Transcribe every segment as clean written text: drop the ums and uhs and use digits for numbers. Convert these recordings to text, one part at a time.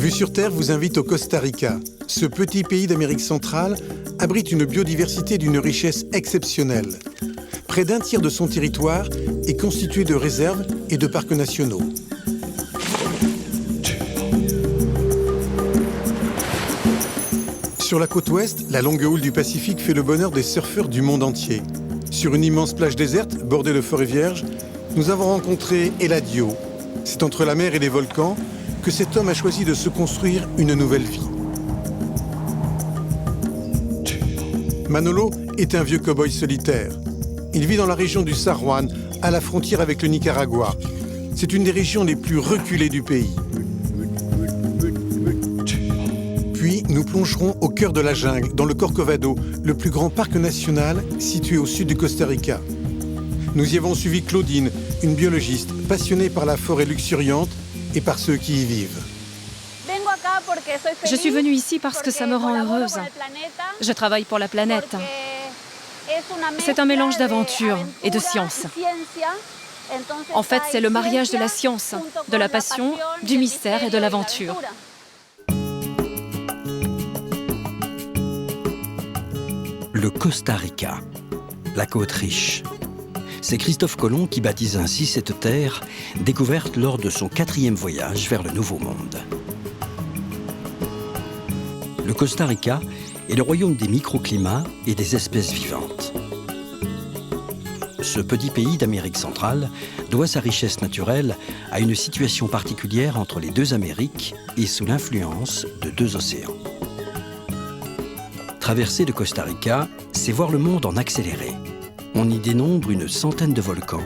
Vue sur Terre vous invite au Costa Rica. Ce petit pays d'Amérique centrale abrite une biodiversité d'une richesse exceptionnelle. Près d'un tiers de son territoire est constitué de réserves et de parcs nationaux. Sur la côte ouest, la longue houle du Pacifique fait le bonheur des surfeurs du monde entier. Sur une immense plage déserte, bordée de forêts vierges, nous avons rencontré Eladio. C'est entre la mer et les volcans que cet homme a choisi de se construire une nouvelle vie. Manolo est un vieux cow-boy solitaire. Il vit dans la région du San Juan, à la frontière avec le Nicaragua. C'est une des régions les plus reculées du pays. Puis, nous plongerons au cœur de la jungle, dans le Corcovado, le plus grand parc national situé au sud du Costa Rica. Nous y avons suivi Claudine, une biologiste passionnée par la forêt luxuriante et par ceux qui y vivent. Je suis venue ici parce que ça me rend heureuse. Je travaille pour la planète. C'est un mélange d'aventure et de science. En fait, c'est le mariage de la science, de la passion, du mystère et de l'aventure. Le Costa Rica, la côte riche. C'est Christophe Colomb qui baptise ainsi cette terre, découverte lors de son 4e voyage vers le Nouveau Monde. Le Costa Rica est le royaume des microclimats et des espèces vivantes. Ce petit pays d'Amérique centrale doit sa richesse naturelle à une situation particulière entre les deux Amériques et sous l'influence de deux océans. Traverser le Costa Rica, c'est voir le monde en accéléré. On y dénombre une centaine de volcans.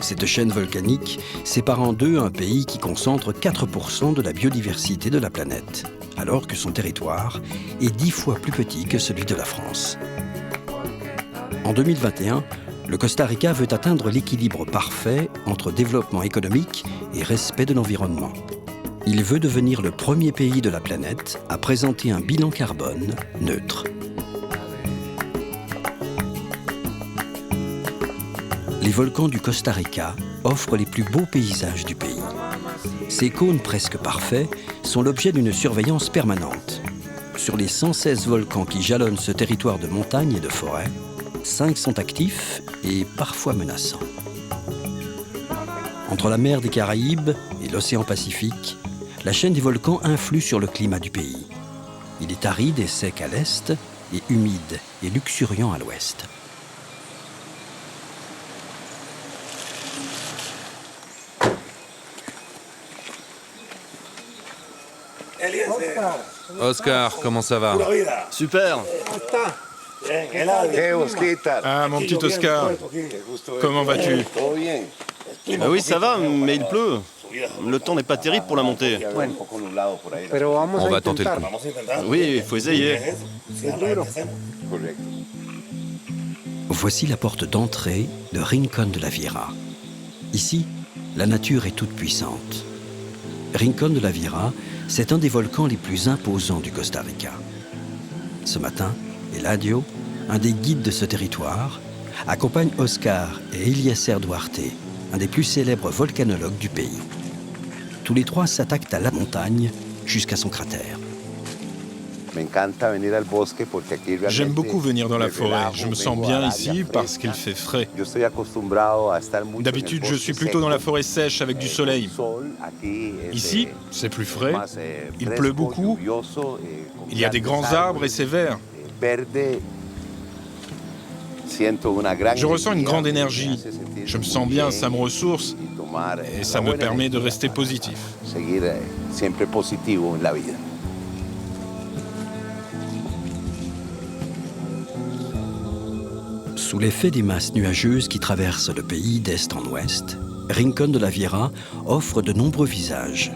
Cette chaîne volcanique sépare en deux un pays qui concentre 4% de la biodiversité de la planète, alors que son territoire est 10 fois plus petit que celui de la France. En 2021, le Costa Rica veut atteindre l'équilibre parfait entre développement économique et respect de l'environnement. Il veut devenir le premier pays de la planète à présenter un bilan carbone neutre. Les volcans du Costa Rica offrent les plus beaux paysages du pays. Ces cônes presque parfaits sont l'objet d'une surveillance permanente. Sur les 116 volcans qui jalonnent ce territoire de montagne et de forêt, 5 sont actifs et parfois menaçants. Entre la mer des Caraïbes et l'océan Pacifique, la chaîne des volcans influe sur le climat du pays. Il est aride et sec à l'est et humide et luxuriant à l'ouest. Oscar, comment ça va? Super. Ah, mon petit Oscar, comment vas-tu? Ah oui, ça va, mais il pleut. Le temps n'est pas terrible pour la montée. On va tenter le coup. Oui, il faut essayer. Voici la porte d'entrée de Rincón de la Viera. Ici, la nature est toute puissante. Rincón de la Viera, c'est un des volcans les plus imposants du Costa Rica. Ce matin, Eladio, un des guides de ce territoire, accompagne Oscar et Eliezer Duarte, un des plus célèbres volcanologues du pays. Tous les trois s'attaquent à la montagne jusqu'à son cratère. J'aime beaucoup venir dans la forêt. Je me sens bien ici parce qu'il fait frais. D'habitude, je suis plutôt dans la forêt sèche avec du soleil. Ici, c'est plus frais. Il pleut beaucoup. Il y a des grands arbres et c'est vert. Je ressens une grande énergie. Je me sens bien, ça me ressource et ça me permet de rester positif. Sous l'effet des masses nuageuses qui traversent le pays d'est en ouest, Rincón de la Viera offre de nombreux visages.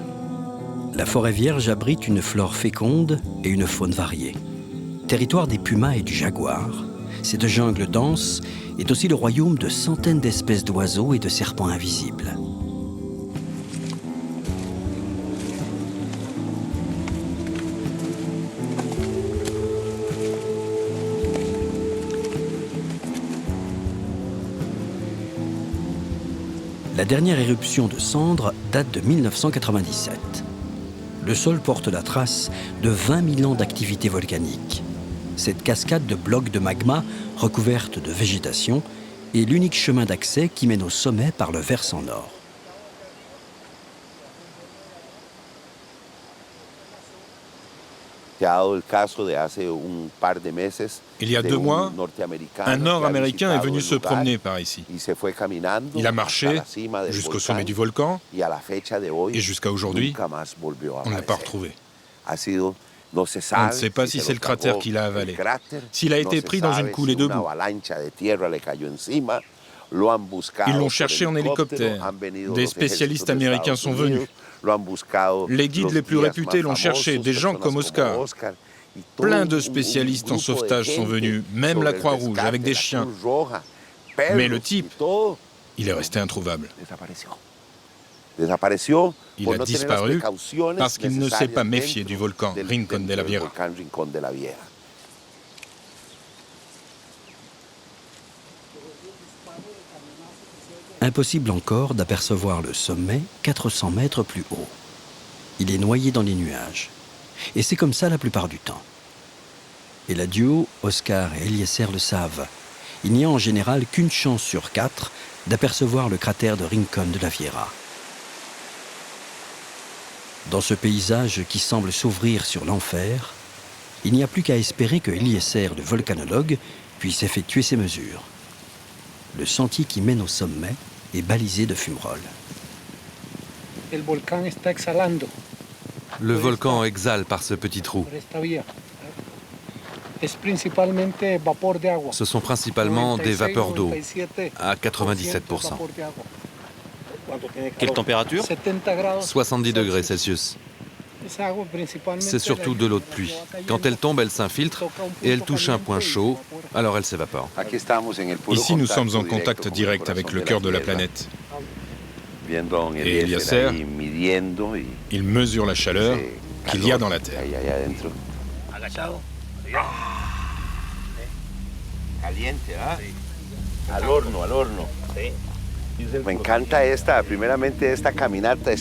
La forêt vierge abrite une flore féconde et une faune variée. Territoire des pumas et du jaguar, cette jungle dense est aussi le royaume de centaines d'espèces d'oiseaux et de serpents invisibles. La dernière éruption de cendres date de 1997. le sol porte la trace de 20 000 ans d'activité volcanique. Cette cascade de blocs de magma recouverte de végétation est l'unique chemin d'accès qui mène au sommet par le versant nord. Il y a 2 mois, un Nord-Américain est venu se promener par ici. Il a marché jusqu'au sommet du volcan et jusqu'à aujourd'hui, on ne l'a pas retrouvé. On ne sait pas si c'est le cratère qui l'a avalé, s'il a été pris dans une coulée de boue. Ils l'ont cherché en hélicoptère. Des spécialistes américains sont venus. Les guides les plus réputés l'ont cherché, des gens comme Oscar. Plein de spécialistes en sauvetage sont venus, même la Croix-Rouge, avec des chiens. Mais le type, il est resté introuvable. Il a disparu parce qu'il ne s'est pas méfié du volcan Rincón de la Vieja. Impossible encore d'apercevoir le sommet 400 mètres plus haut. Il est noyé dans les nuages. Et c'est comme ça la plupart du temps. Eladio, Oscar et Eliezer le savent. Il n'y a en général qu'une chance sur 4 d'apercevoir le cratère de Rincón de la Vieja. Dans ce paysage qui semble s'ouvrir sur l'enfer, il n'y a plus qu'à espérer que Eliezer, le volcanologue, puisse effectuer ses mesures. Le sentier qui mène au sommet est balisé de fumerolles. Le volcan exhale par ce petit trou. Ce sont principalement des vapeurs d'eau, à 97%. Quelle température? 70 degrés Celsius. C'est surtout de l'eau de pluie. Quand elle tombe, elle s'infiltre et elle touche un point chaud, alors elle s'évapore. Ici, nous sommes en contact direct avec le cœur de la planète. Et Eliezer, il mesure la chaleur qu'il y a dans la Terre.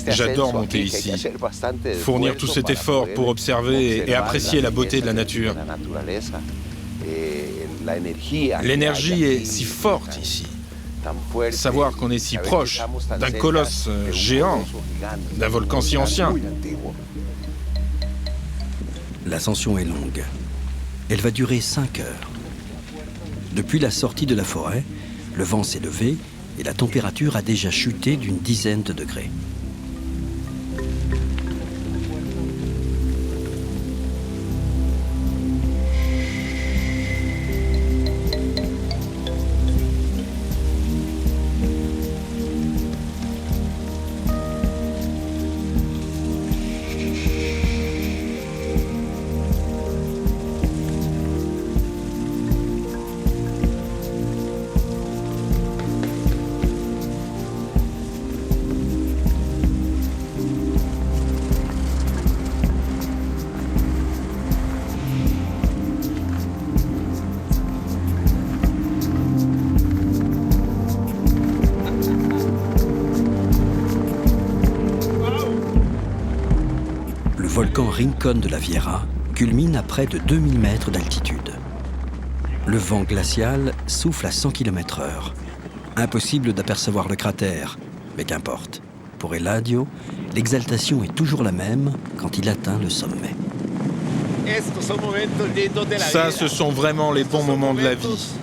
J'adore monter ici, fournir tout cet effort pour observer et apprécier la beauté de la nature. L'énergie est si forte ici. Savoir qu'on est si proche d'un colosse géant, d'un volcan si ancien. L'ascension est longue. Elle va durer 5 heures. Depuis la sortie de la forêt, le vent s'est levé et la température a déjà chuté d'une dizaine de degrés. Le volcan Rincón de la Vieja culmine à près de 2000 mètres d'altitude. Le vent glacial souffle à 100 km/h. Impossible d'apercevoir le cratère, mais qu'importe. Pour Eladio, l'exaltation est toujours la même quand il atteint le sommet. Ça, ce sont vraiment les bons moments de la vie.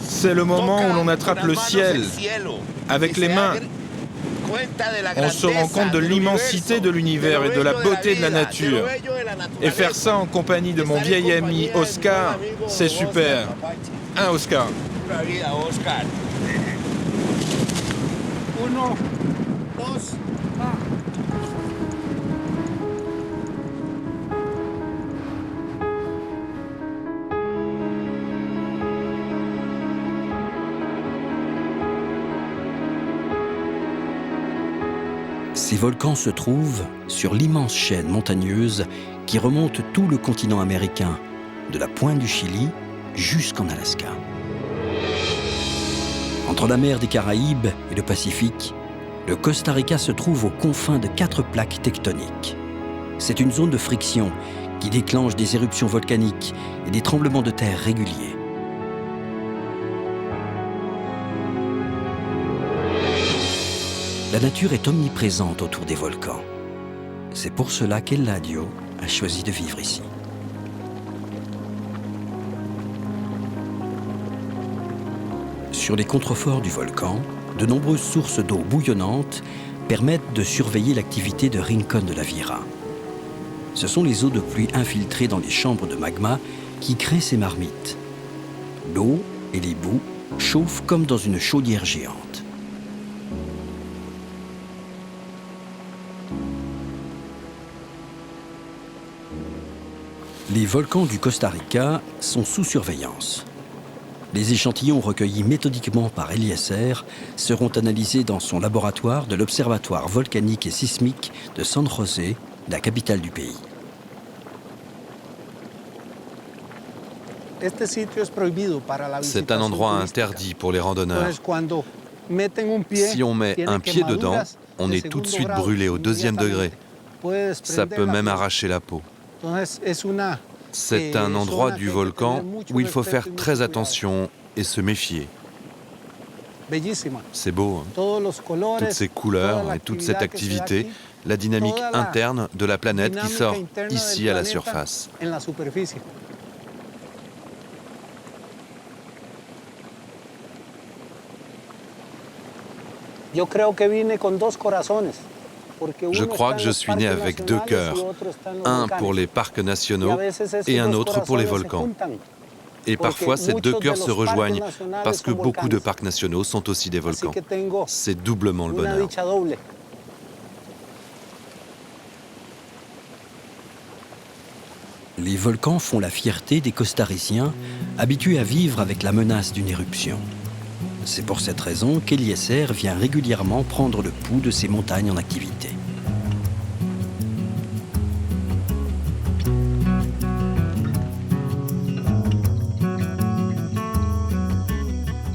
C'est le moment où l'on attrape le ciel avec les mains. On se rend compte de l'immensité de l'univers et de la beauté de la nature. Et faire ça en compagnie de mon vieil ami Oscar, c'est super. Hein, Oscar? Ces volcans se trouvent sur l'immense chaîne montagneuse qui remonte tout le continent américain, de la pointe du Chili jusqu'en Alaska. Entre la mer des Caraïbes et le Pacifique, Le Costa Rica se trouve aux confins de 4 plaques tectoniques. C'est une zone de friction qui déclenche des éruptions volcaniques et des tremblements de terre réguliers. La nature est omniprésente autour des volcans. C'est pour cela qu'Eladio a choisi de vivre ici. Sur les contreforts du volcan, de nombreuses sources d'eau bouillonnante permettent de surveiller l'activité de Rincón de la Vieira. Ce sont les eaux de pluie infiltrées dans les chambres de magma qui créent ces marmites. L'eau et les boues chauffent comme dans une chaudière géante. Les volcans du Costa Rica sont sous surveillance. Les échantillons recueillis méthodiquement par Eliezer seront analysés dans son laboratoire de l'Observatoire volcanique et sismique de San José, la capitale du pays. C'est un endroit interdit pour les randonneurs. Si on met un pied dedans, on est tout de suite brûlé au 2e degré. Ça peut même arracher la peau. C'est un endroit du volcan où il faut faire très attention et se méfier. C'est beau, hein? Toutes ces couleurs et toute cette activité, la dynamique interne de la planète qui sort ici à la surface. Je crois que je suis né avec 2 cœurs, un pour les parcs nationaux et un autre pour les volcans. Et parfois, ces 2 cœurs se rejoignent parce que beaucoup de parcs nationaux sont aussi des volcans. C'est doublement le bonheur. Les volcans font la fierté des Costariciens, habitués à vivre avec la menace d'une éruption. C'est pour cette raison qu'Eliezer vient régulièrement prendre le pouls de ces montagnes en activité.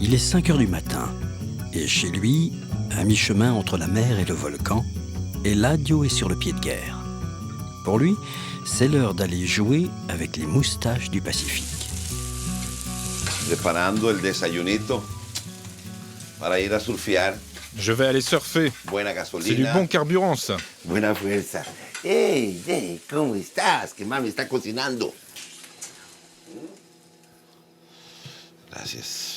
Il est 5 heures du matin, et chez lui, à mi-chemin entre la mer et le volcan, Eladio est sur le pied de guerre. Pour lui, c'est l'heure d'aller jouer avec les moustaches du Pacifique. Preparando el desayunito para ir a surfear. Je vais aller surfer. Buena gasolina. C'est du bon carburant, ça. Buena fuerza. Hey, hey, ¿cómo estás? Que mami está cocinando. Gracias.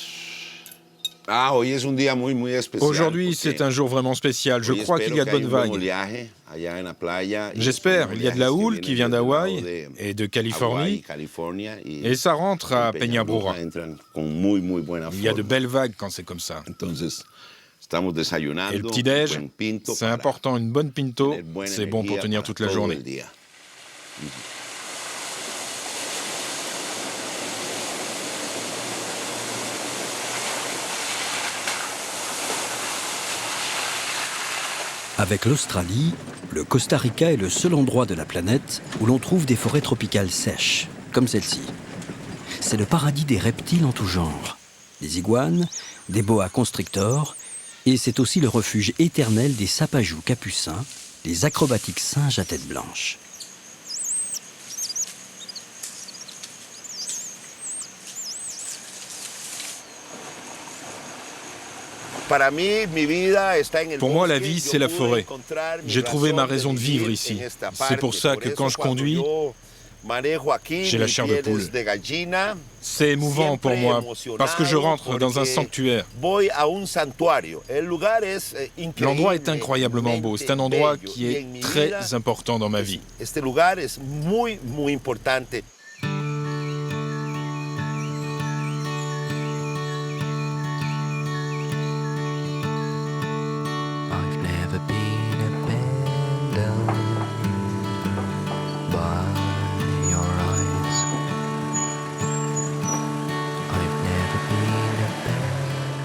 Aujourd'hui, c'est un jour vraiment spécial. Je crois qu'il y a de bonnes vagues. J'espère, il y a de la houle qui vient d'Hawaï et de Californie. Et ça rentre à Peñabrura. Il y a de belles vagues quand c'est comme ça. Et le petit-déj, c'est important, une bonne pinto, c'est bon pour tenir toute la journée. Avec l'Australie, le Costa Rica est le seul endroit de la planète où l'on trouve des forêts tropicales sèches, comme celle-ci. C'est le paradis des reptiles en tout genre, des iguanes, des boa constrictors, et c'est aussi le refuge éternel des sapajous capucins, les acrobatiques singes à tête blanche. Pour moi, la vie, c'est la forêt. J'ai trouvé ma raison de vivre ici. C'est pour ça que quand je conduis, j'ai la chair de poule. C'est émouvant pour moi, parce que je rentre dans un sanctuaire. L'endroit est incroyablement beau. C'est un endroit qui est très important dans ma vie.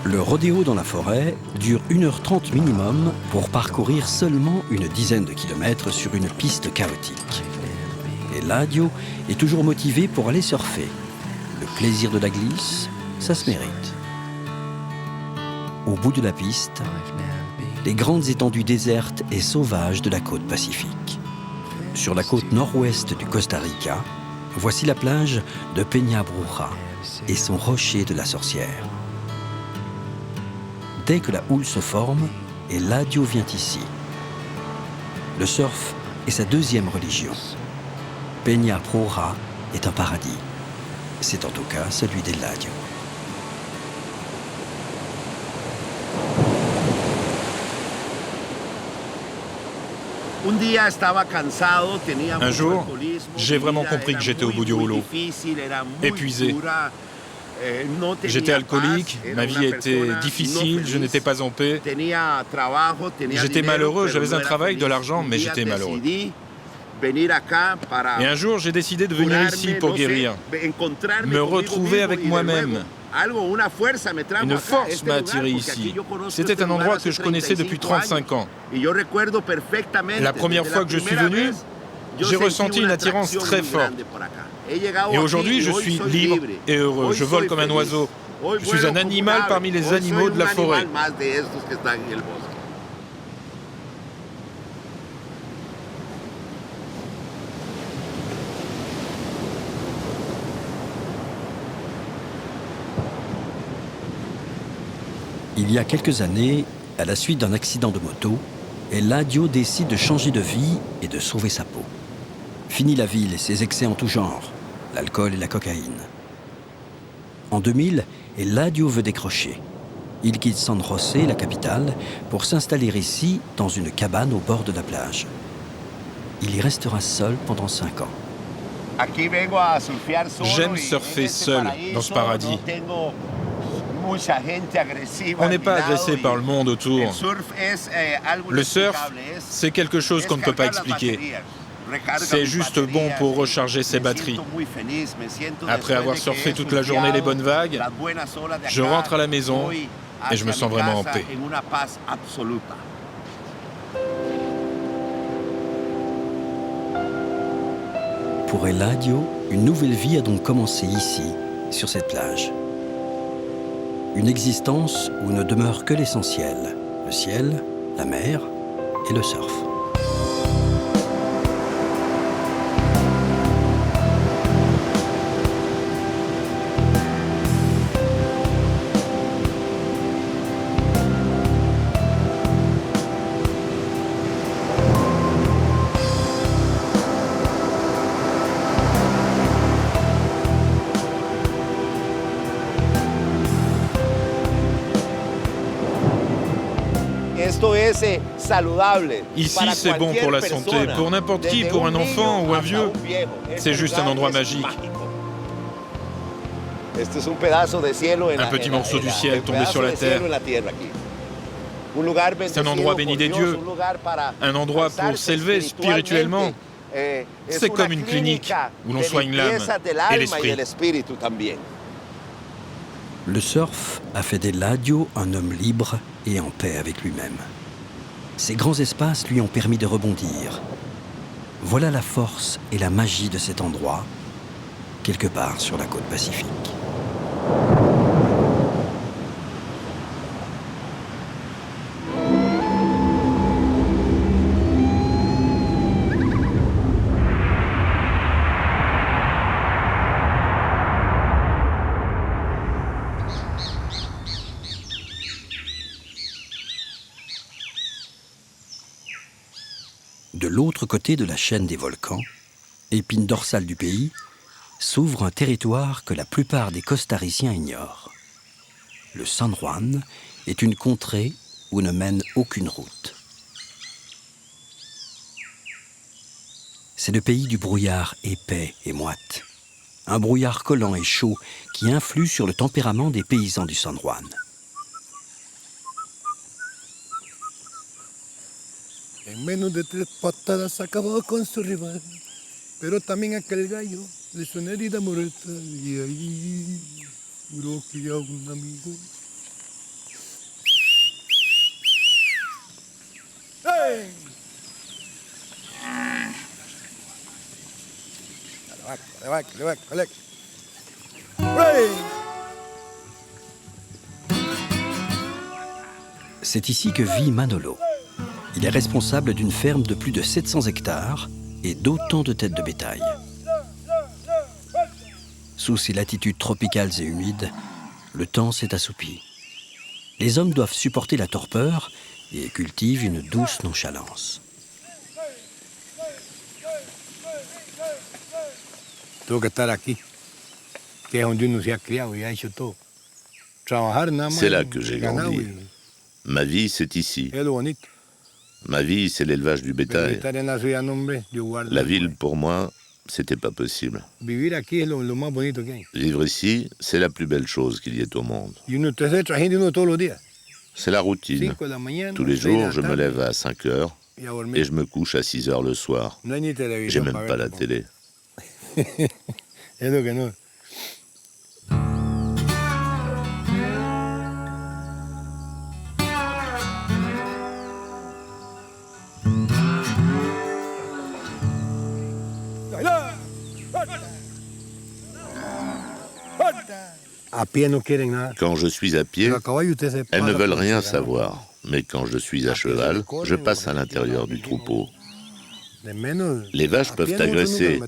Le rodéo dans la forêt dure 1h30 minimum pour parcourir seulement une dizaine de kilomètres sur une piste chaotique. Et Eladio est toujours motivé pour aller surfer. Le plaisir de la glisse, ça se mérite. Au bout de la piste, les grandes étendues désertes et sauvages de la côte pacifique. Sur la côte nord-ouest du Costa Rica, voici la plage de Peña Bruja et son rocher de la sorcière. Dès que la houle se forme, Eladio vient ici. Le surf est sa deuxième religion. Peña Bruja est un paradis. C'est en tout cas celui d'Eladio. Un jour, j'ai vraiment compris que j'étais au bout du rouleau, épuisé. J'étais alcoolique, ma vie était difficile, je n'étais pas en paix. J'étais malheureux, j'avais un travail, de l'argent, mais j'étais malheureux. Et un jour, j'ai décidé de venir ici pour guérir, me retrouver avec moi-même. Une force m'a attiré ici. C'était un endroit que je connaissais depuis 35 ans. La première fois que je suis venu, j'ai ressenti une attirance très forte. Et aujourd'hui, je suis libre et heureux. Je vole comme un oiseau. Je suis un animal parmi les animaux de la forêt. Il y a quelques années, à la suite d'un accident de moto, Eladio décide de changer de vie et de sauver sa peau. Fini la ville et ses excès en tout genre, l'alcool et la cocaïne. En 2000, Eladio veut décrocher. Il quitte San José, la capitale, pour s'installer ici, dans une cabane au bord de la plage. Il y restera seul pendant 5 ans. J'aime surfer seul dans ce paradis. On n'est pas agressé par le monde autour. Le surf, c'est quelque chose qu'on ne peut pas expliquer. C'est juste bon pour recharger ses batteries. Après avoir surfé toute la journée les bonnes vagues, je rentre à la maison et je me sens vraiment en paix. Pour Eladio, une nouvelle vie a donc commencé ici, sur cette plage. Une existence où ne demeure que l'essentiel, le ciel, la mer et le surf. Ici, c'est bon pour la santé, pour n'importe qui, pour un enfant ou un vieux. C'est juste un endroit magique. Un petit morceau du ciel tombé sur la terre. C'est un endroit béni des dieux, un endroit pour s'élever spirituellement. C'est comme une clinique où l'on soigne l'âme et l'esprit. Le surf a fait d'Eladio un homme libre et en paix avec lui-même. Ces grands espaces lui ont permis de rebondir. Voilà la force et la magie de cet endroit, quelque part sur la côte pacifique. De l'autre côté de la chaîne des volcans, épine dorsale du pays, s'ouvre un territoire que la plupart des Costariciens ignorent. Le San Juan est une contrée où ne mène aucune route. C'est le pays du brouillard épais et moite. Un brouillard collant et chaud qui influe sur le tempérament des paysans du San Juan. En menos de 3 patadas acabó con su rival, pero también aquel gallo le hizo una herida muerta y ahí juró que era un amigo. ¡Hey! Le va, ¡hey! C'est ici que vit Manolo. Il est responsable d'une ferme de plus de 700 hectares et d'autant de têtes de bétail. Sous ces latitudes tropicales et humides, le temps s'est assoupi. Les hommes doivent supporter la torpeur et cultivent une douce nonchalance. C'est là que j'ai grandi. Ma vie, c'est ici. Ma vie, c'est l'élevage du bétail. La ville, pour moi, c'était pas possible. Vivre ici, c'est la plus belle chose qu'il y ait au monde. C'est la routine. Tous les jours, je me lève à 5 heures et je me couche à 6 heures le soir. J'ai même pas la télé. Quand je suis à pied, elles ne veulent rien savoir. Mais quand je suis à cheval, je passe à l'intérieur du troupeau. Les vaches peuvent agresser.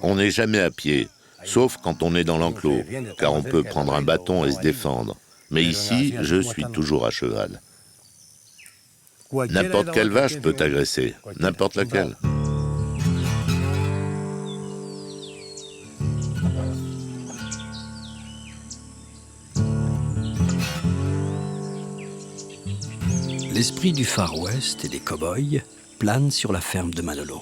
On n'est jamais à pied, sauf quand on est dans l'enclos, car on peut prendre un bâton et se défendre. Mais ici, je suis toujours à cheval. N'importe quelle vache peut agresser, n'importe laquelle. L'esprit du Far West et des cow-boys plane sur la ferme de Manolo.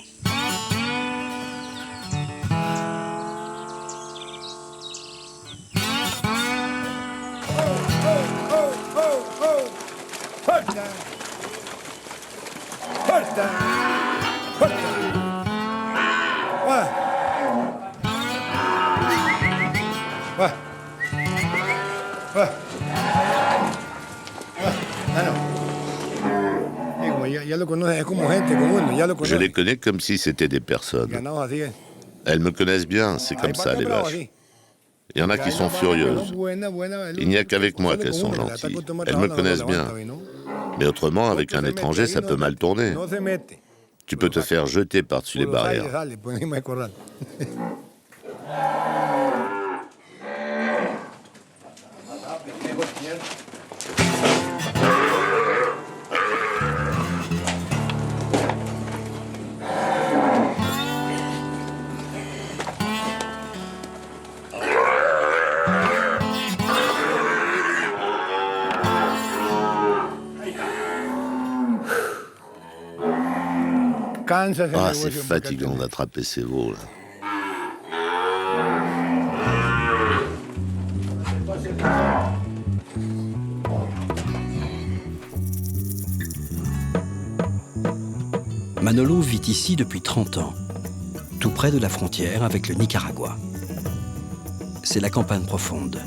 Je les connais comme si c'était des personnes. Elles me connaissent bien, c'est comme ça les vaches. Il y en a qui sont furieuses. Il n'y a qu'avec moi qu'elles sont gentilles. Elles me connaissent bien. Mais autrement, avec un étranger, ça peut mal tourner. Tu peux te faire jeter par-dessus les barrières. Ah, c'est fatigant d'attraper ces veaux, là. Manolo vit ici depuis 30 ans, tout près de la frontière avec le Nicaragua. C'est la campagne profonde.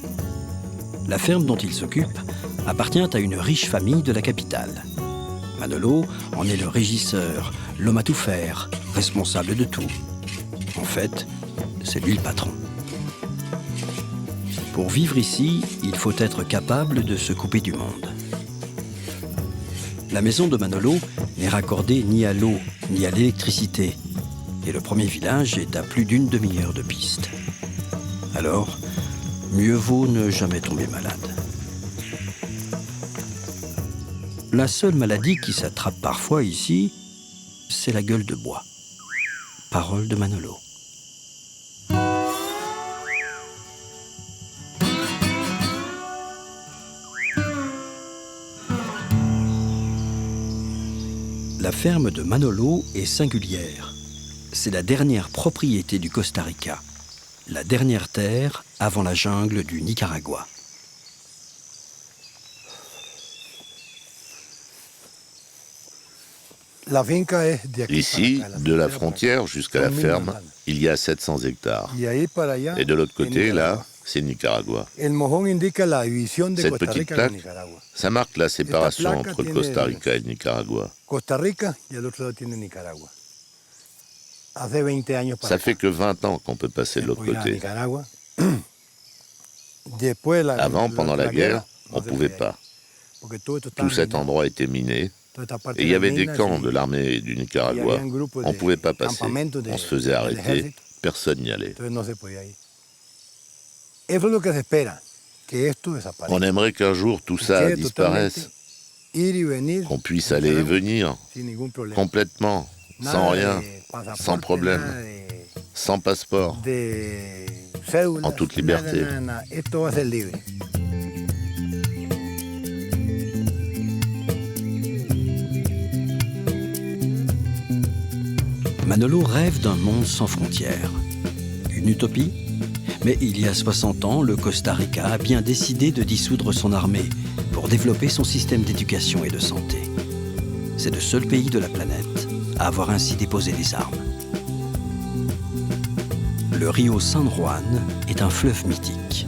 La ferme dont il s'occupe appartient à une riche famille de la capitale. Manolo en est le régisseur, l'homme à tout faire, responsable de tout. En fait, c'est lui le patron. Pour vivre ici, il faut être capable de se couper du monde. La maison de Manolo n'est raccordée ni à l'eau, ni à l'électricité. Et le premier village est à plus d'une demi-heure de piste. Alors, mieux vaut ne jamais tomber malade. La seule maladie qui s'attrape parfois ici, c'est la gueule de bois. Parole de Manolo. La ferme de Manolo est singulière. C'est la dernière propriété du Costa Rica. La dernière terre avant la jungle du Nicaragua. Ici, de la frontière jusqu'à la ferme, il y a 700 hectares. Et de l'autre côté, là, c'est Nicaragua. Cette petite plaque, ça marque la séparation entre le Costa Rica et le Nicaragua. Ça fait que 20 ans qu'on peut passer de l'autre côté. Avant, pendant la guerre, on ne pouvait pas. Tout cet endroit était miné, et il y avait des camps de l'armée du Nicaragua. On ne pouvait pas passer, on se faisait arrêter, personne n'y allait. On aimerait qu'un jour tout ça disparaisse, qu'on puisse aller et venir, complètement, sans rien, sans problème, sans passeport, en toute liberté. Manolo rêve d'un monde sans frontières. Une utopie? Mais il y a 60 ans, le Costa Rica a bien décidé de dissoudre son armée pour développer son système d'éducation et de santé. C'est le seul pays de la planète à avoir ainsi déposé les armes. Le Rio San Juan est un fleuve mythique.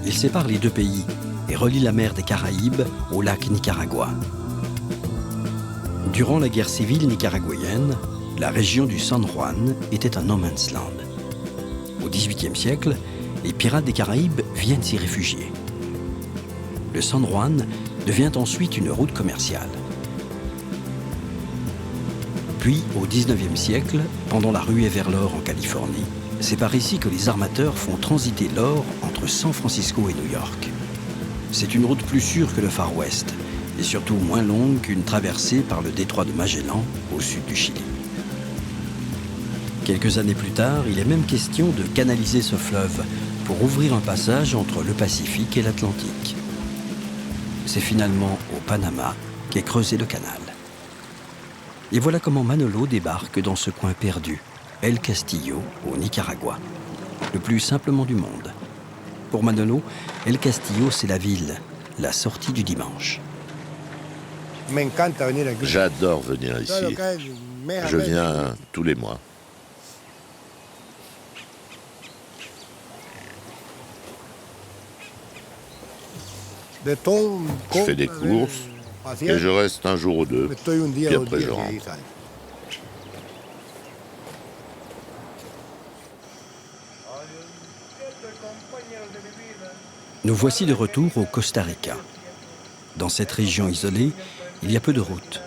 Il sépare les deux pays et relie la mer des Caraïbes au lac Nicaragua. Durant la guerre civile nicaraguayenne, la région du San Juan était un no man's land. Au XVIIIe siècle, les pirates des Caraïbes viennent s'y réfugier. Le San Juan devient ensuite une route commerciale. Puis, au XIXe siècle, pendant la ruée vers l'or en Californie, c'est par ici que les armateurs font transiter l'or entre San Francisco et New York. C'est une route plus sûre que le Far West, et surtout moins longue qu'une traversée par le détroit de Magellan au sud du Chili. Quelques années plus tard, il est même question de canaliser ce fleuve pour ouvrir un passage entre le Pacifique et l'Atlantique. C'est finalement au Panama qu'est creusé le canal. Et voilà comment Manolo débarque dans ce coin perdu, El Castillo, au Nicaragua, le plus simplement du monde. Pour Manolo, El Castillo, c'est la ville, la sortie du dimanche. J'adore venir ici. Je viens tous les mois. Je fais des courses et je reste un jour ou deux, puis après je rentre. Nous voici de retour au Costa Rica. Dans cette région isolée, il y a peu de routes.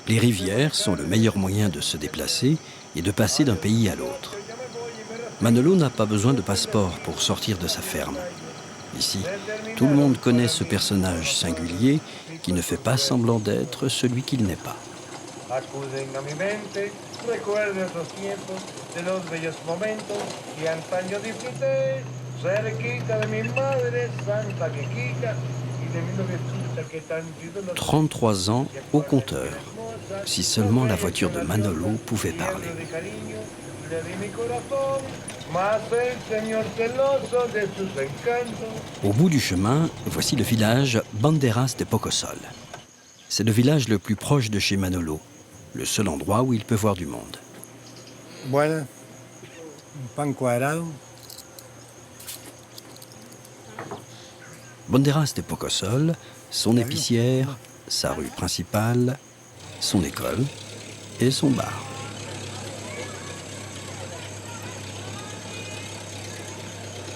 Les rivières sont le meilleur moyen de se déplacer et de passer d'un pays à l'autre. Manolo n'a pas besoin de passeport pour sortir de sa ferme. Ici, tout le monde connaît ce personnage singulier qui ne fait pas semblant d'être celui qu'il n'est pas. « 33 ans au compteur. Si seulement la voiture de Manolo pouvait parler. » Au bout du chemin, voici le village Banderas de Pocosol. C'est le village le plus proche de chez Manolo, le seul endroit où il peut voir du monde. Bueno, un pan cuadrado. Banderas de Pocosol, son épicière, sa rue principale, son école et son bar.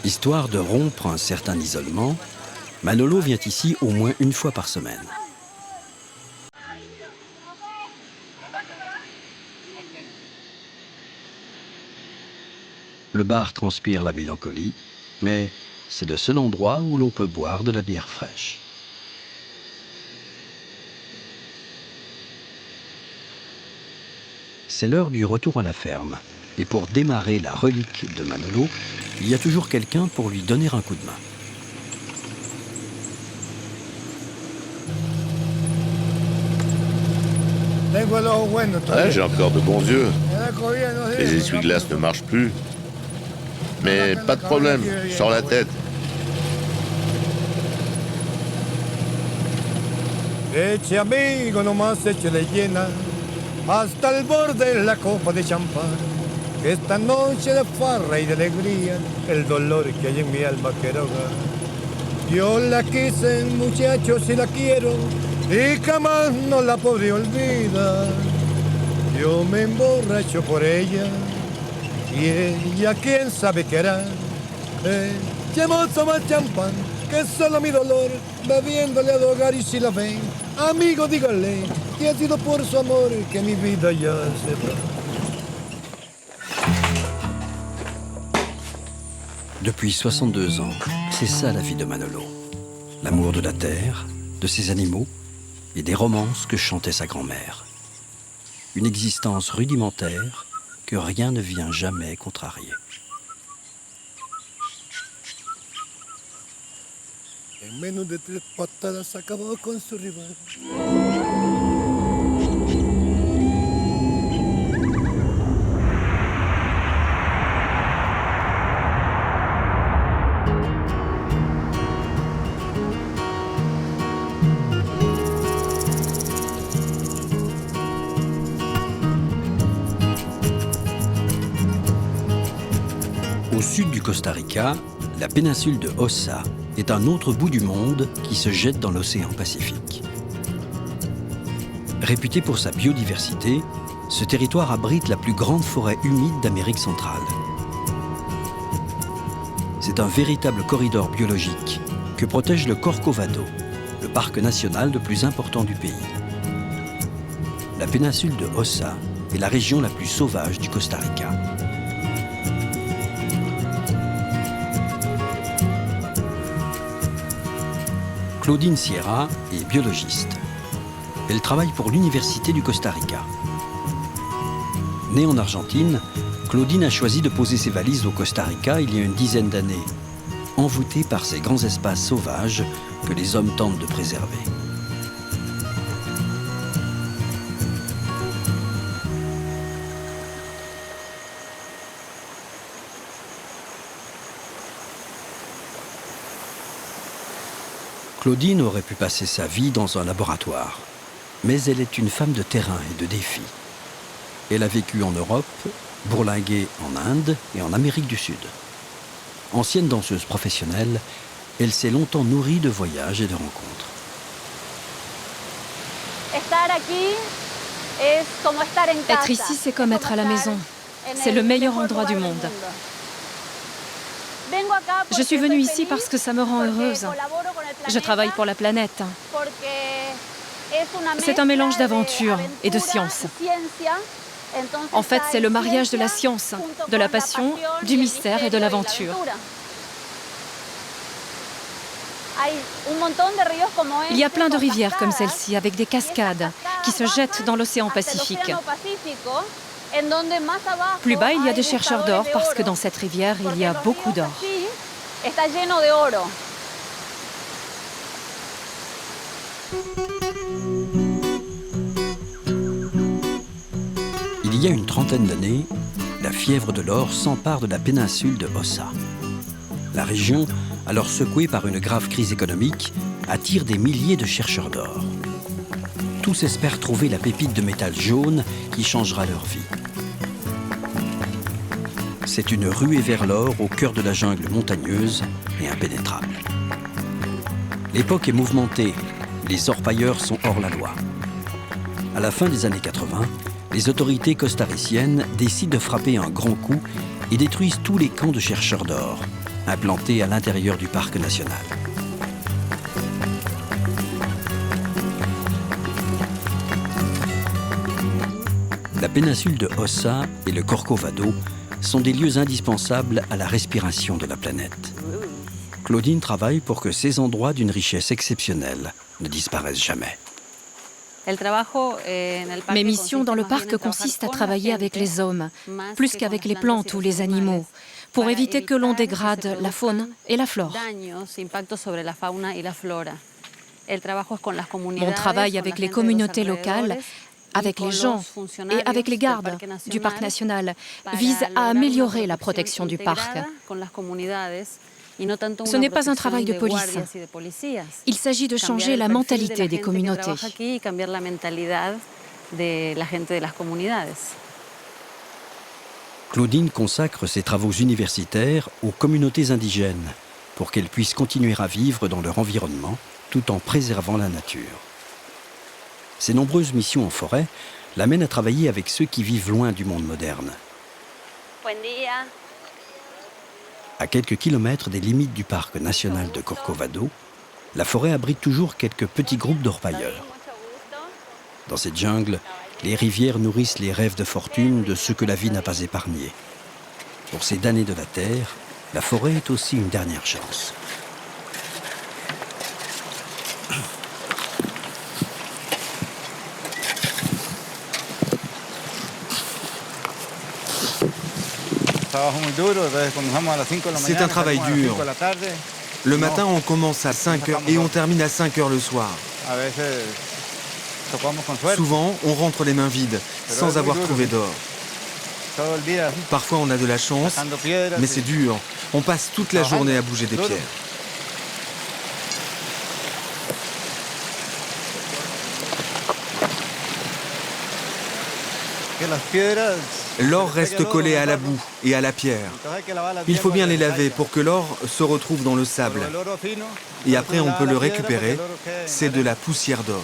Histoire de rompre un certain isolement, Manolo vient ici au moins une fois par semaine. Le bar transpire la mélancolie, mais c'est le seul endroit où l'on peut boire de la bière fraîche. C'est l'heure du retour à la ferme. Et pour démarrer la relique de Manolo, il y a toujours quelqu'un pour lui donner un coup de main. Ouais, j'ai encore de bons yeux. Les essuie-glaces ne marchent plus. Mais pas de problème, je sors la tête. Eche amigo, nomás échale llena hasta el borde la copa de champán. Esta noche de farra y de alegría, el dolor que hay en mi alma quiero ahogar. Yo la quise, muchachos, y la quiero, y jamás no la podré olvidar. Yo me emborracho por ella, y ella quién sabe qué hará. Echemos más champán, che solo mi dolor, beviéndole a ahogar y si la ven, amigo dígale, que ha sido por su amor que mi vida ya se va. Depuis 62 ans, c'est ça la vie de Manolo. L'amour de la terre, de ses animaux et des romances que chantait sa grand-mère. Une existence rudimentaire que rien ne vient jamais contrarier. En menos de 3 patadas acabó con su rival. Au sud du Costa Rica, la péninsule de Osa est un autre bout du monde qui se jette dans l'océan Pacifique. Réputé pour sa biodiversité, ce territoire abrite la plus grande forêt humide d'Amérique centrale. C'est un véritable corridor biologique que protège le Corcovado, le parc national le plus important du pays. La péninsule de Osa est la région la plus sauvage du Costa Rica. Claudine Sierra est biologiste. Elle travaille pour l'Université du Costa Rica. Née en Argentine, Claudine a choisi de poser ses valises au Costa Rica il y a une dizaine d'années, envoûtée par ces grands espaces sauvages que les hommes tentent de préserver. Claudine aurait pu passer sa vie dans un laboratoire, mais elle est une femme de terrain et de défi. Elle a vécu en Europe, bourlingué en Inde et en Amérique du Sud. Ancienne danseuse professionnelle, elle s'est longtemps nourrie de voyages et de rencontres. Être ici, c'est comme être à la maison. C'est le meilleur endroit du monde. Je suis venue ici parce que ça me rend heureuse. Je travaille pour la planète. C'est un mélange d'aventure et de science. En fait, c'est le mariage de la science, de la passion, du mystère et de l'aventure. Il y a plein de rivières comme celle-ci, avec des cascades qui se jettent dans l'océan Pacifique. Plus bas, il y a des chercheurs d'or parce que dans cette rivière, il y a beaucoup d'or. Il y a une trentaine d'années, la fièvre de l'or s'empare de la péninsule de Osa. La région, alors secouée par une grave crise économique, attire des milliers de chercheurs d'or. Tous espèrent trouver la pépite de métal jaune qui changera leur vie. C'est une ruée vers l'or au cœur de la jungle montagneuse et impénétrable. L'époque est mouvementée, les orpailleurs sont hors la loi. À la fin des années 80, les autorités costariciennes décident de frapper un grand coup et détruisent tous les camps de chercheurs d'or, implantés à l'intérieur du parc national. La péninsule de Osa et le Corcovado sont des lieux indispensables à la respiration de la planète. Claudine travaille pour que ces endroits d'une richesse exceptionnelle ne disparaissent jamais. Mes missions dans le parc consistent à travailler avec les hommes, plus qu'avec les plantes ou les animaux, pour éviter que l'on dégrade la faune et la flore. Mon travail avec les communautés locales, avec les gens et avec les gardes du parc national vise à améliorer la protection du parc. Ce n'est pas un travail de police. Il s'agit de changer la mentalité des communautés. Claudine consacre ses travaux universitaires aux communautés indigènes pour qu'elles puissent continuer à vivre dans leur environnement tout en préservant la nature. Ses nombreuses missions en forêt l'amènent à travailler avec ceux qui vivent loin du monde moderne. À quelques kilomètres des limites du parc national de Corcovado, la forêt abrite toujours quelques petits groupes d'orpailleurs. Dans cette jungle, les rivières nourrissent les rêves de fortune de ceux que la vie n'a pas épargnés. Pour ces damnés de la terre, la forêt est aussi une dernière chance. C'est un travail dur. Le matin, on commence à 5 h et on termine à 5 h le soir. Souvent, on rentre les mains vides, sans avoir trouvé d'or. Parfois, on a de la chance, mais c'est dur. On passe toute la journée à bouger des pierres. L'or reste collé à la boue et à la pierre. Il faut bien les laver pour que l'or se retrouve dans le sable. Et après, on peut le récupérer. C'est de la poussière d'or.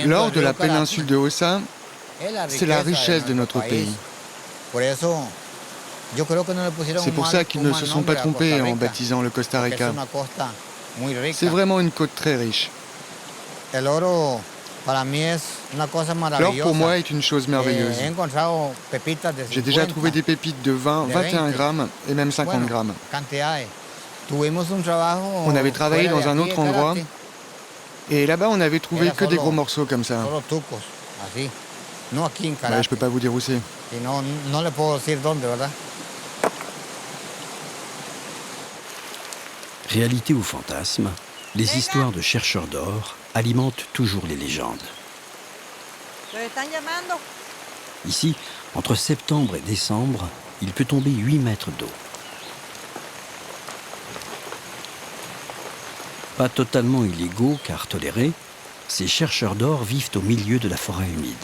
L'or de la péninsule de Osa, c'est la richesse de notre pays. C'est pour ça qu'ils ne se sont pas trompés en baptisant le Costa Rica. C'est vraiment une côte très riche. L'or pour moi est une chose merveilleuse. J'ai déjà trouvé des pépites de 20, 21 grammes et même 50 grammes. On avait travaillé dans un autre endroit et là-bas on avait trouvé que des gros morceaux comme ça. Je peux pas vous dire où c'est. Réalité ou fantasme, les histoires de chercheurs d'or alimentent toujours les légendes. Ici, entre septembre et décembre, il peut tomber 8 mètres d'eau. Pas totalement illégaux car tolérés, ces chercheurs d'or vivent au milieu de la forêt humide.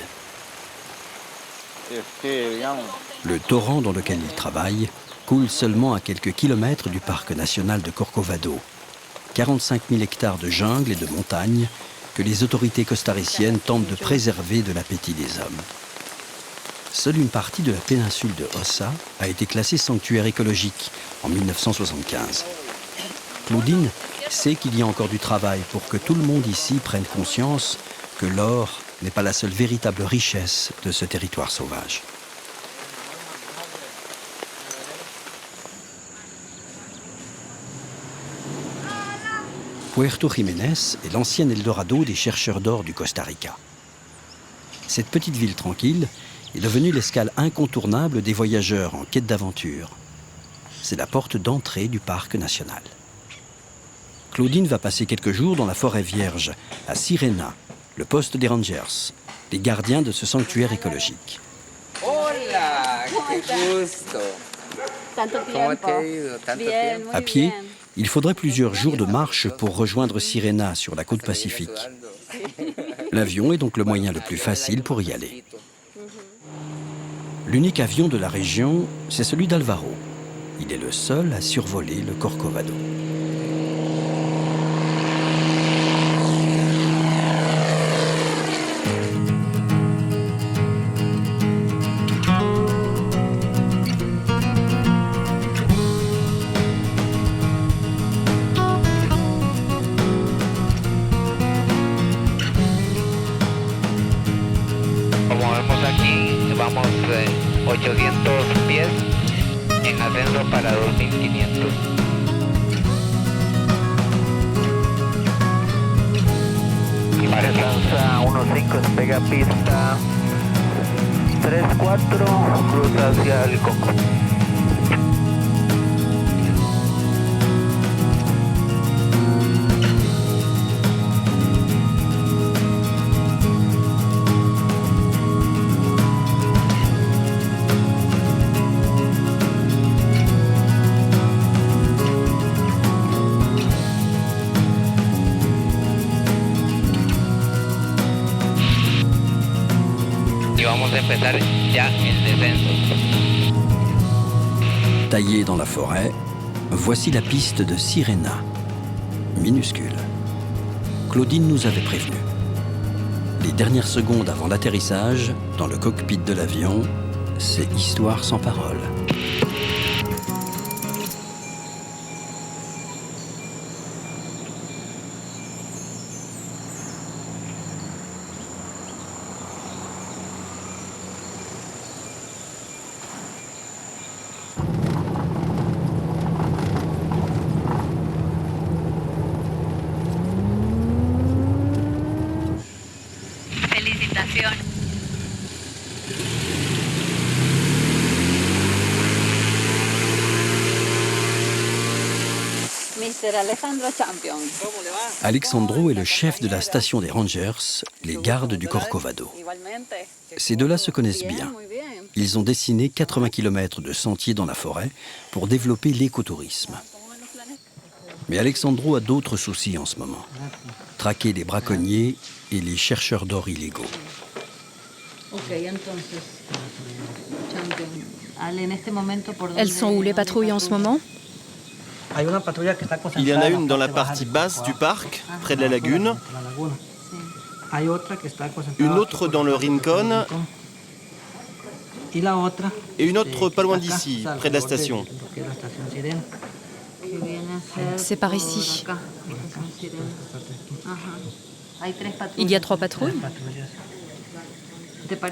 Le torrent dans lequel ils travaillent coule seulement à quelques kilomètres du parc national de Corcovado. 45 000 hectares de jungle et de montagnes que les autorités costariciennes tentent de préserver de l'appétit des hommes. Seule une partie de la péninsule de Osa a été classée sanctuaire écologique en 1975. Claudine sait qu'il y a encore du travail pour que tout le monde ici prenne conscience que l'or n'est pas la seule véritable richesse de ce territoire sauvage. Puerto Jiménez est l'ancien Eldorado des chercheurs d'or du Costa Rica. Cette petite ville tranquille est devenue l'escale incontournable des voyageurs en quête d'aventure. C'est la porte d'entrée du parc national. Claudine va passer quelques jours dans la forêt vierge, à Sirena, le poste des Rangers, les gardiens de ce sanctuaire écologique. Hola, qué gusto. À pied, il faudrait plusieurs jours de marche pour rejoindre Sirena sur la côte pacifique. L'avion est donc le moyen le plus facile pour y aller. L'unique avion de la région, c'est celui d'Alvaro. Il est le seul à survoler le Corcovado. Vamos 800 pies en ascenso para 2500. Alcanza 1.5, despega pista 3-4, cruza hacia el Coco. y vamos a empezar ya el descenso. Taillée dans la forêt, voici la piste de Sirena. Minuscule. Claudine nous avait prévenu. Les dernières secondes avant l'atterrissage, dans le cockpit de l'avion, c'est histoire sans parole. Alexandro est le chef de la station des Rangers, les gardes du Corcovado. Ces deux-là se connaissent bien. Ils ont dessiné 80 km de sentiers dans la forêt pour développer l'écotourisme. Mais Alexandro a d'autres soucis en ce moment. Traquer les braconniers et les chercheurs d'or illégaux. Elles sont où les patrouilles en ce moment? Il y en a une dans la partie basse du parc, près de la lagune. Une autre dans le Rincon. Et une autre pas loin d'ici, près de la station. C'est par ici. Il y a 3 patrouilles?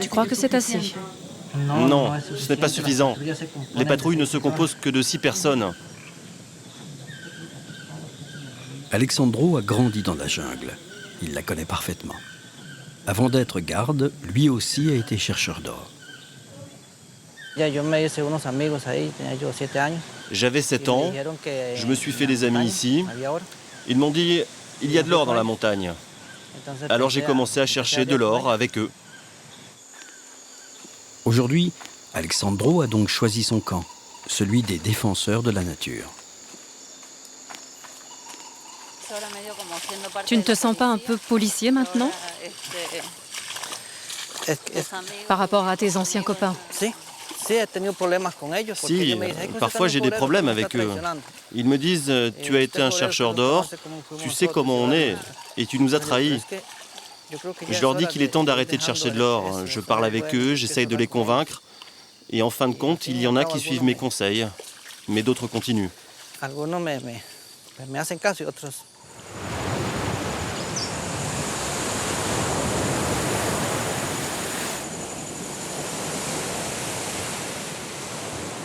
Tu crois que c'est assez? Non, ce n'est pas suffisant. Les patrouilles ne se composent que de 6 personnes. Alexandro a grandi dans la jungle. Il la connaît parfaitement. Avant d'être garde, lui aussi a été chercheur d'or. J'avais 7 ans, je me suis fait des amis ici. Ils m'ont dit, il y a de l'or dans la montagne. Alors j'ai commencé à chercher de l'or avec eux. Aujourd'hui, Alexandro a donc choisi son camp, celui des défenseurs de la nature. Tu ne te sens pas un peu policier maintenant? Par rapport à tes anciens copains? Si, parfois j'ai des problèmes avec eux. Ils me disent, tu as été un chercheur d'or, tu sais comment on est, et tu nous as trahis. Je leur dis qu'il est temps d'arrêter de chercher de l'or. Je parle avec eux, j'essaye de les convaincre, et en fin de compte, il y en a qui suivent mes conseils, mais d'autres continuent.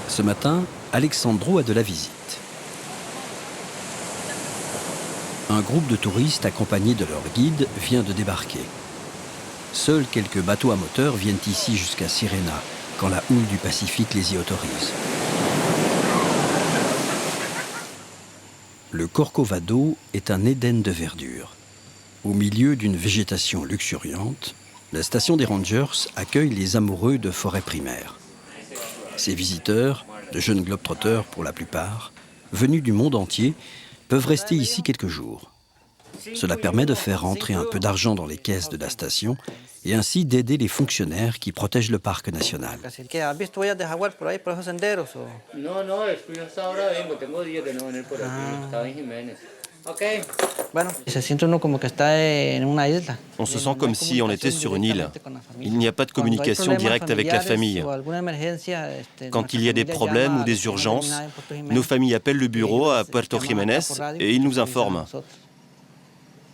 Ce matin, Alexandro a de la visite. Un groupe de touristes accompagnés de leur guide vient de débarquer. Seuls quelques bateaux à moteur viennent ici jusqu'à Sirena, quand la houle du Pacifique les y autorise. Le Corcovado est un Éden de verdure. Au milieu d'une végétation luxuriante, la station des Rangers accueille les amoureux de forêts primaires. Ces visiteurs, de jeunes globetrotters pour la plupart, venus du monde entier, peuvent rester ici quelques jours. Cela permet de faire rentrer un peu d'argent dans les caisses de la station et ainsi d'aider les fonctionnaires qui protègent le parc national. On se sent comme si on était sur une île. Il n'y a pas de communication directe avec la famille. Quand il y a des problèmes ou des urgences, nos familles appellent le bureau à Puerto Jiménez et ils nous informent.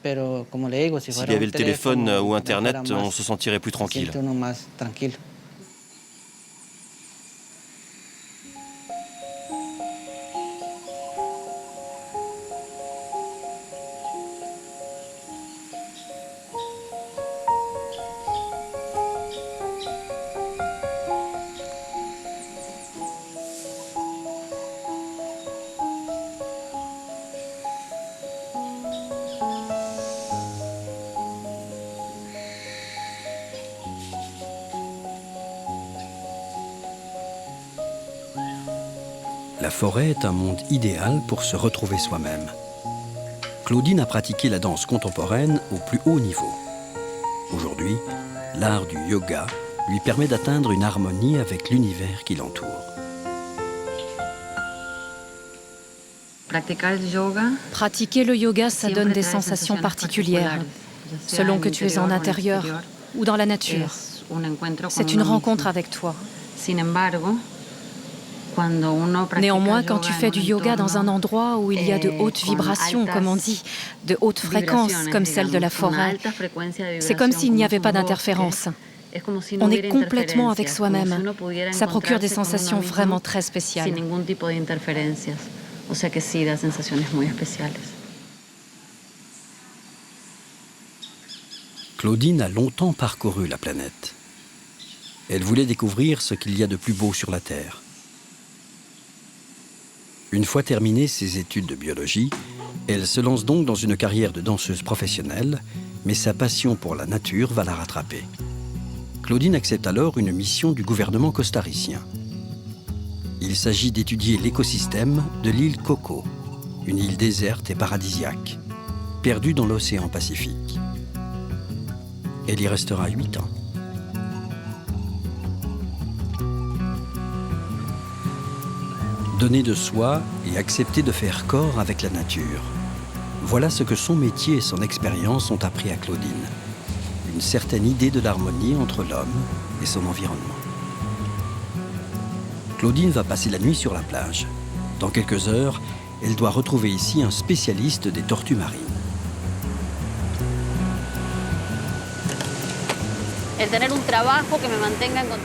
S'il y avait le téléphone ou Internet, on se sentirait plus tranquille. La forêt est un monde idéal pour se retrouver soi-même. Claudine a pratiqué la danse contemporaine au plus haut niveau. Aujourd'hui, l'art du yoga lui permet d'atteindre une harmonie avec l'univers qui l'entoure. Pratiquer le yoga, ça donne des sensations particulières, selon que tu es en intérieur ou dans la nature. C'est une rencontre avec toi. Néanmoins, quand tu fais du yoga dans un endroit où il y a de hautes vibrations, comme on dit, de hautes fréquences, comme celle de la forêt, c'est comme s'il n'y avait pas d'interférence. On est complètement avec soi-même. Ça procure des sensations vraiment très spéciales. Claudine a longtemps parcouru la planète. Elle voulait découvrir ce qu'il y a de plus beau sur la Terre. Une fois terminées ses études de biologie, elle se lance donc dans une carrière de danseuse professionnelle, mais sa passion pour la nature va la rattraper. Claudine accepte alors une mission du gouvernement costaricien. Il s'agit d'étudier l'écosystème de l'île Coco, une île déserte et paradisiaque, perdue dans l'océan Pacifique. Elle y restera 8 ans. Donner de soi et accepter de faire corps avec la nature. Voilà ce que son métier et son expérience ont appris à Claudine. Une certaine idée de l'harmonie entre l'homme et son environnement. Claudine va passer la nuit sur la plage. Dans quelques heures, elle doit retrouver ici un spécialiste des tortues marines.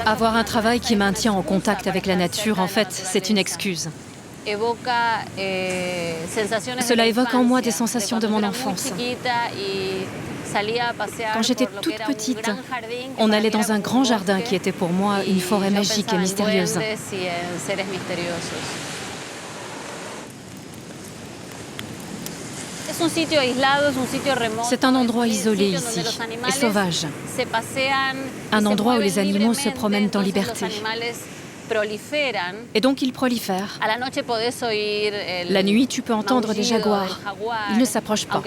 Avoir un travail qui maintient en contact avec la nature, en fait, c'est une excuse. Cela évoque en moi des sensations de mon enfance. Quand j'étais toute petite, on allait dans un grand jardin qui était pour moi une forêt magique et mystérieuse. C'est un endroit isolé ici et sauvage. Un endroit où les animaux se promènent en liberté. Et donc ils prolifèrent. La nuit, tu peux entendre des jaguars. Ils ne s'approchent pas.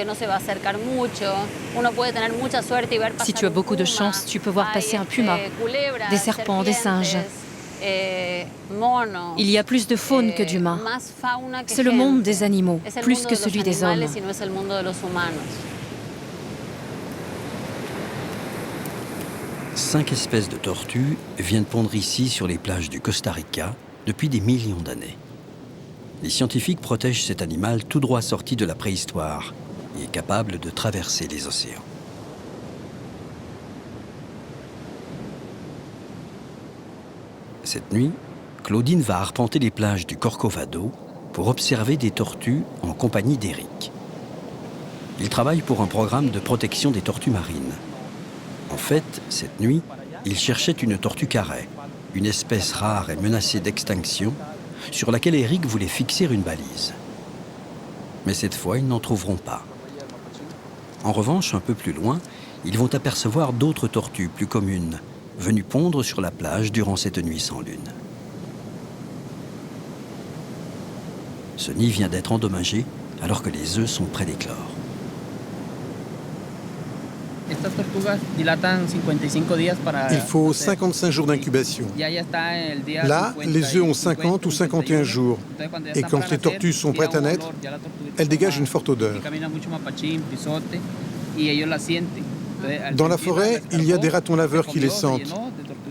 Si tu as beaucoup de chance, tu peux voir passer un puma, des serpents, des singes. Il y a plus de faune que d'humains. C'est le monde des animaux, plus que celui des hommes. 5 espèces de tortues viennent pondre ici sur les plages du Costa Rica depuis des millions d'années. Les scientifiques protègent cet animal tout droit sorti de la préhistoire et est capable de traverser les océans. Cette nuit, Claudine va arpenter les plages du Corcovado pour observer des tortues en compagnie d'Éric. Il travaille pour un programme de protection des tortues marines. En fait, cette nuit, il cherchait une tortue carrée, une espèce rare et menacée d'extinction, sur laquelle Éric voulait fixer une balise. Mais cette fois, ils n'en trouveront pas. En revanche, un peu plus loin, ils vont apercevoir d'autres tortues plus communes, venues pondre sur la plage durant cette nuit sans lune. Ce nid vient d'être endommagé alors que les œufs sont près d'éclore. Il faut 55 jours d'incubation. Là, les œufs ont 50 ou 51 jours. Et quand les tortues sont prêtes à naître, elles dégagent une forte odeur. Dans la forêt, il y a des ratons laveurs qui les sentent.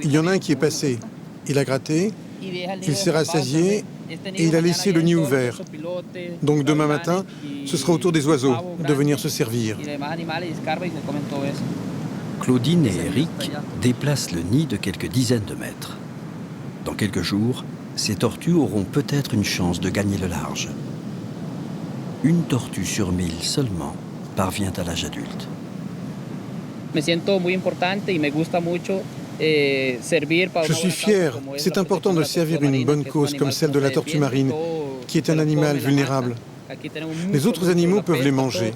Il y en a un qui est passé. Il a gratté, il s'est rassasié et il a laissé le nid ouvert. Donc demain matin, ce sera au tour des oiseaux de venir se servir. Claudine et Éric déplacent le nid de quelques dizaines de mètres. Dans quelques jours, ces tortues auront peut-être une chance de gagner le large. Une tortue sur 1000 seulement parvient à l'âge adulte. Je suis fier. C'est important de servir une bonne cause comme celle de la tortue marine, qui est un animal vulnérable. Les autres animaux peuvent les manger.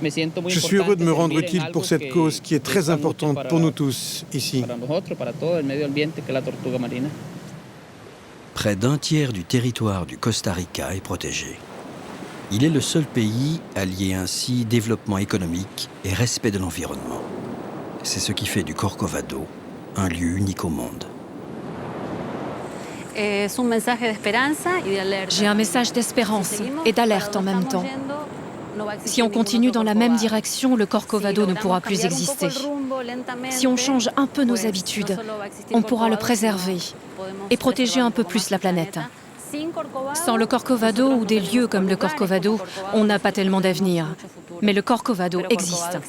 Je suis heureux de me rendre utile pour cette cause qui est très importante pour nous tous ici. Près d'un tiers du territoire du Costa Rica est protégé. Il est le seul pays à lier ainsi développement économique et respect de l'environnement. C'est ce qui fait du Corcovado un lieu unique au monde. J'ai un message d'espérance et d'alerte en même temps. Si on continue dans la même direction, le Corcovado ne pourra plus exister. Si on change un peu nos habitudes, on pourra le préserver et protéger un peu plus la planète. Sans le Corcovado ou des lieux comme le Corcovado, on n'a pas tellement d'avenir. Mais le Corcovado existe.